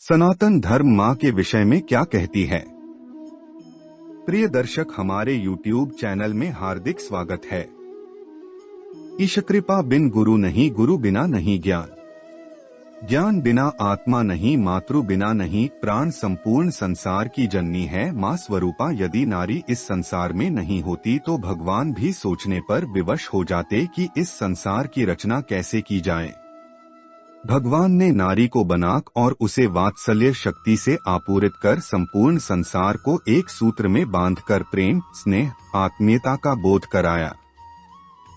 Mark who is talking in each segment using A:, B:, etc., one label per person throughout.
A: सनातन धर्म माँ के विषय में क्या कहती है। प्रिय दर्शक, हमारे YouTube चैनल में हार्दिक स्वागत है। ईश कृपा बिन गुरु नहीं, गुरु बिना नहीं ज्ञान, ज्ञान बिना आत्मा नहीं, मातृ बिना नहीं प्राण। संपूर्ण संसार की जननी है माँ स्वरूपा। यदि नारी इस संसार में नहीं होती तो भगवान भी सोचने पर विवश हो जाते कि इस संसार की रचना कैसे की जाए। भगवान ने नारी को बना और उसे वात्सल्य शक्ति से आपूरित कर संपूर्ण संसार को एक सूत्र में बांधकर प्रेम, स्नेह, आत्मीयता का बोध कराया।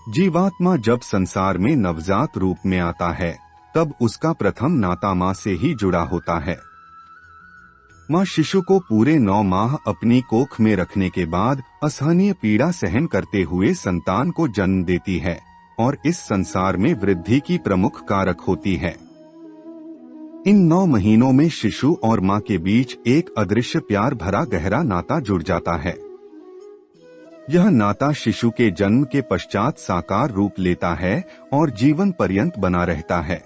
A: जीवात्मा जब संसार में नवजात रूप में आता है तब उसका प्रथम नाता माँ से ही जुड़ा होता है। माँ शिशु को पूरे 9 माह अपनी कोख में रखने के बाद असहनीय पीड़ा सहन करते हुए संतान को जन्म देती है और इस संसार में वृद्धि की प्रमुख कारक होती है। इन 9 महीनों में शिशु और माँ के बीच एक अदृश्य प्यार भरा गहरा नाता जुड़ जाता है। यह नाता शिशु के जन्म के पश्चात साकार रूप लेता है और जीवन पर्यंत बना रहता है।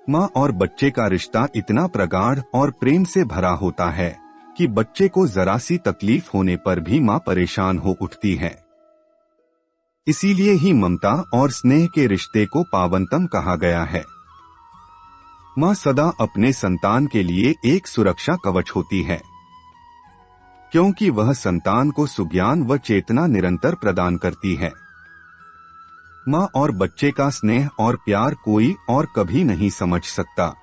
A: माँ और बच्चे का रिश्ता इतना प्रगाढ़ और प्रेम से भरा होता है कि बच्चे को जरा सी तकलीफ होने पर भी माँ परेशान हो उठती है। इसीलिए ही ममता और स्नेह के रिश्ते को पावनतम कहा गया है। माँ सदा अपने संतान के लिए एक सुरक्षा कवच होती है, क्योंकि वह संतान को सुज्ञान व चेतना निरंतर प्रदान करती है। माँ और बच्चे का स्नेह और प्यार कोई और कभी नहीं समझ सकता।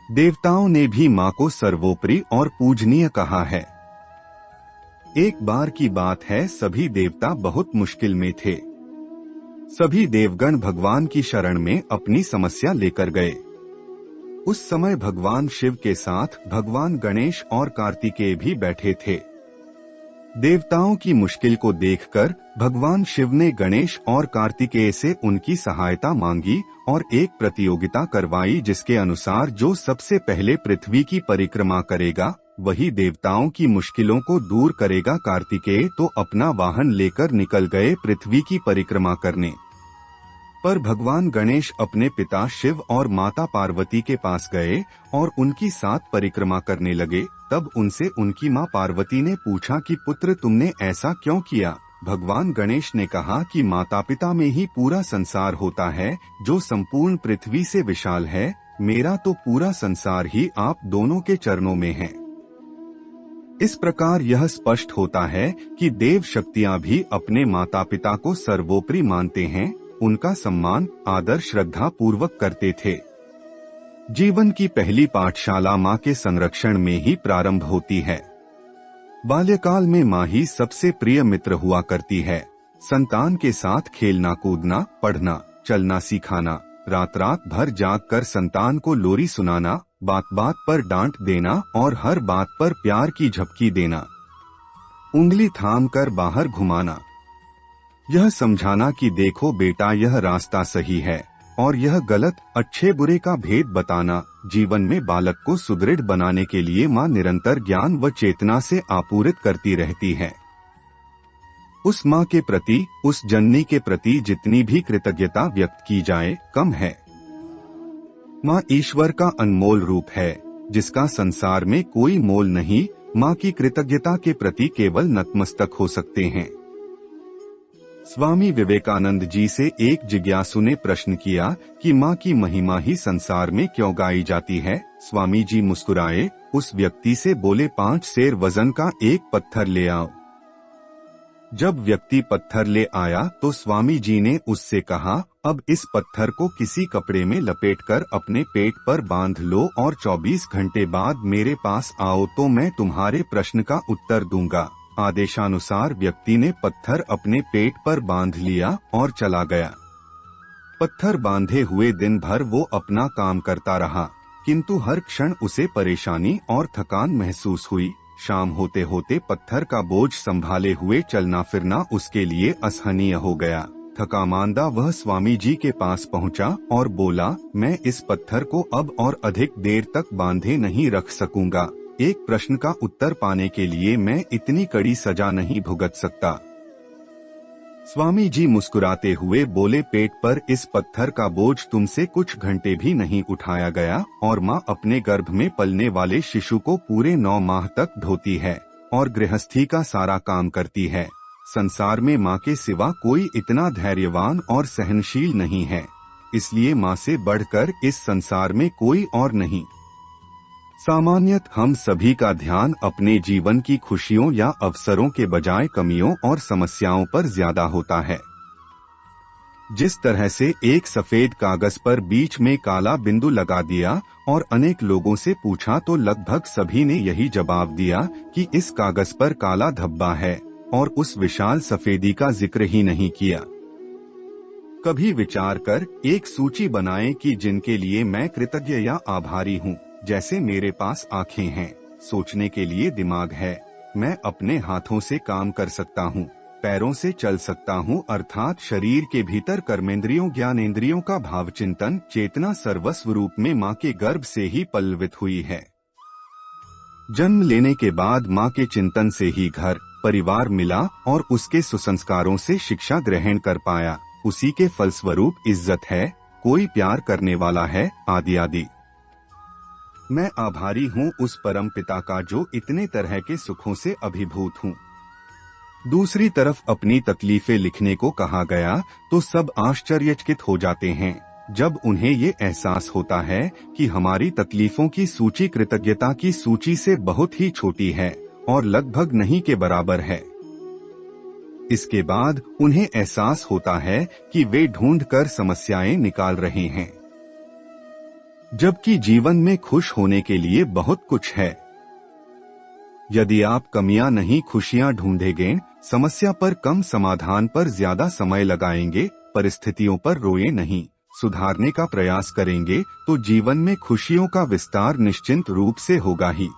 A: देवताओं ने भी माँ को सर्वोपरि और पूजनीय कहा है। एक बार की बात है, सभी देवता बहुत मुश्किल में थे। सभी देवगण भगवान की शरण में अपनी समस्या लेकर गए। उस समय भगवान शिव के साथ भगवान गणेश और कार्तिकेय भी बैठे थे। देवताओं की मुश्किल को देखकर भगवान शिव ने गणेश और कार्तिकेय से उनकी सहायता मांगी और एक प्रतियोगिता करवाई, जिसके अनुसार जो सबसे पहले पृथ्वी की परिक्रमा करेगा वही देवताओं की मुश्किलों को दूर करेगा। कार्तिकेय तो अपना वाहन लेकर निकल गए पृथ्वी की परिक्रमा करने, पर भगवान गणेश अपने पिता शिव और माता पार्वती के पास गए और उनकी साथ परिक्रमा करने लगे। तब उनसे उनकी माँ पार्वती ने पूछा कि पुत्र, तुमने ऐसा क्यों किया। भगवान गणेश ने कहा कि माता पिता में ही पूरा संसार होता है, जो संपूर्ण पृथ्वी से विशाल है। मेरा तो पूरा संसार ही आप दोनों के चरणों में है। इस प्रकार यह स्पष्ट होता है कि देव शक्तियां भी अपने माता पिता को सर्वोपरि मानते हैं, उनका सम्मान आदर श्रद्धा पूर्वक करते थे। जीवन की पहली पाठशाला माँ के संरक्षण में ही प्रारंभ होती है। बाल्यकाल में माँ ही सबसे प्रिय मित्र हुआ करती है। संतान के साथ खेलना कूदना, पढ़ना चलना सिखाना, रात रात भर जाग कर संतान को लोरी सुनाना, बात बात पर डांट देना और हर बात पर प्यार की झपकी देना, उंगली थाम कर बाहर घुमाना, यह समझाना कि देखो बेटा, यह रास्ता सही है और यह गलत, अच्छे बुरे का भेद बताना। जीवन में बालक को सुदृढ़ बनाने के लिए माँ निरंतर ज्ञान व चेतना से आपूरित करती रहती है। उस माँ के प्रति, उस जननी के प्रति जितनी भी कृतज्ञता व्यक्त की जाए कम है। माँ ईश्वर का अनमोल रूप है, जिसका संसार में कोई मोल नहीं। माँ की कृतज्ञता के प्रति केवल नतमस्तक हो सकते हैं। स्वामी विवेकानंद जी से एक जिज्ञासु ने प्रश्न किया कि माँ की महिमा ही संसार में क्यों गाई जाती है। स्वामी जी मुस्कुराए, उस व्यक्ति से बोले, 5 सेर वजन का एक पत्थर ले आओ। जब व्यक्ति पत्थर ले आया तो स्वामी जी ने उससे कहा, अब इस पत्थर को किसी कपड़े में लपेटकर अपने पेट पर बांध लो और 24 घंटे बाद मेरे पास आओ तो मैं तुम्हारे प्रश्न का उत्तर दूंगा। आदेशानुसार व्यक्ति ने पत्थर अपने पेट पर बांध लिया और चला गया। पत्थर बांधे हुए दिन भर वो अपना काम करता रहा, किंतु हर क्षण उसे परेशानी और थकान महसूस हुई। शाम होते होते पत्थर का बोझ संभाले हुए चलना फिरना उसके लिए असहनीय हो गया। थकामांदा वह स्वामी जी के पास पहुंचा और बोला, मैं इस पत्थर को अब और अधिक देर तक बांधे नहीं रख सकूंगा। एक प्रश्न का उत्तर पाने के लिए मैं इतनी कड़ी सजा नहीं भुगत सकता। स्वामी जी मुस्कुराते हुए बोले, पेट पर इस पत्थर का बोझ तुमसे कुछ घंटे भी नहीं उठाया गया, और माँ अपने गर्भ में पलने वाले शिशु को पूरे 9 माह तक ढोती है और गृहस्थी का सारा काम करती है। संसार में माँ के सिवा कोई इतना धैर्यवान और सहनशील नहीं है, इसलिए माँ से बढ़कर इस संसार में कोई और नहीं। सामान्यतः हम सभी का ध्यान अपने जीवन की खुशियों या अवसरों के बजाय कमियों और समस्याओं पर ज्यादा होता है। जिस तरह से एक सफेद कागज पर बीच में काला बिंदु लगा दिया और अनेक लोगों से पूछा तो लगभग सभी ने यही जवाब दिया कि इस कागज पर काला धब्बा है, और उस विशाल सफेदी का जिक्र ही नहीं किया। कभी विचार कर एक सूची बनाएं कि जिनके लिए मैं कृतज्ञ या आभारी हूँ। जैसे मेरे पास आँखें हैं, सोचने के लिए दिमाग है, मैं अपने हाथों से काम कर सकता हूँ, पैरों से चल सकता हूँ, अर्थात शरीर के भीतर कर्मेंद्रियों ज्ञानेंद्रियों का भाव चिंतन चेतना सर्वस्व रूप में माँ के गर्भ से ही पल्लवित हुई है। जन्म लेने के बाद माँ के चिंतन से ही घर परिवार मिला और उसके सुसंस्कारों से शिक्षा ग्रहण कर पाया। उसी के फलस्वरूप इज्जत है, कोई प्यार करने वाला है, आदि आदि। मैं आभारी हूँ उस परम पिता का जो इतने तरह के सुखों से अभिभूत हूँ। दूसरी तरफ अपनी तकलीफें लिखने को कहा गया तो सब आश्चर्यचकित हो जाते हैं जब उन्हें ये एहसास होता है कि हमारी तकलीफों की सूची कृतज्ञता की सूची से बहुत ही छोटी है और लगभग नहीं के बराबर है। इसके बाद उन्हें एहसास होता है कि वे ढूंढकर समस्याएं निकाल रहे हैं, जबकि जीवन में खुश होने के लिए बहुत कुछ है। यदि आप कमियां नहीं खुशियां ढूंढेंगे, समस्या पर कम समाधान पर ज्यादा समय लगाएंगे, परिस्थितियों पर रोए नहीं, सुधारने का प्रयास करेंगे तो जीवन में खुशियों का विस्तार निश्चिंत रूप से होगा ही।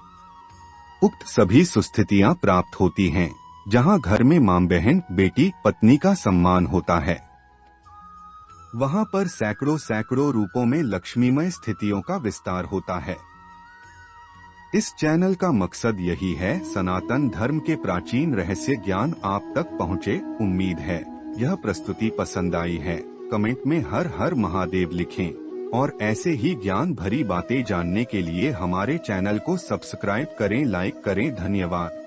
A: उक्त सभी सुस्थितियां प्राप्त होती हैं जहां घर में मां बहन बेटी पत्नी का सम्मान होता है। वहां पर सैकड़ों सैकड़ों रूपों में लक्ष्मीमय स्थितियों का विस्तार होता है। इस चैनल का मकसद यही है, सनातन धर्म के प्राचीन रहस्य ज्ञान आप तक पहुँचे। उम्मीद है यह प्रस्तुति पसंद आई है। कमेंट में हर हर महादेव लिखें और ऐसे ही ज्ञान भरी बातें जानने के लिए हमारे चैनल को सब्सक्राइब करें, लाइक करें। धन्यवाद।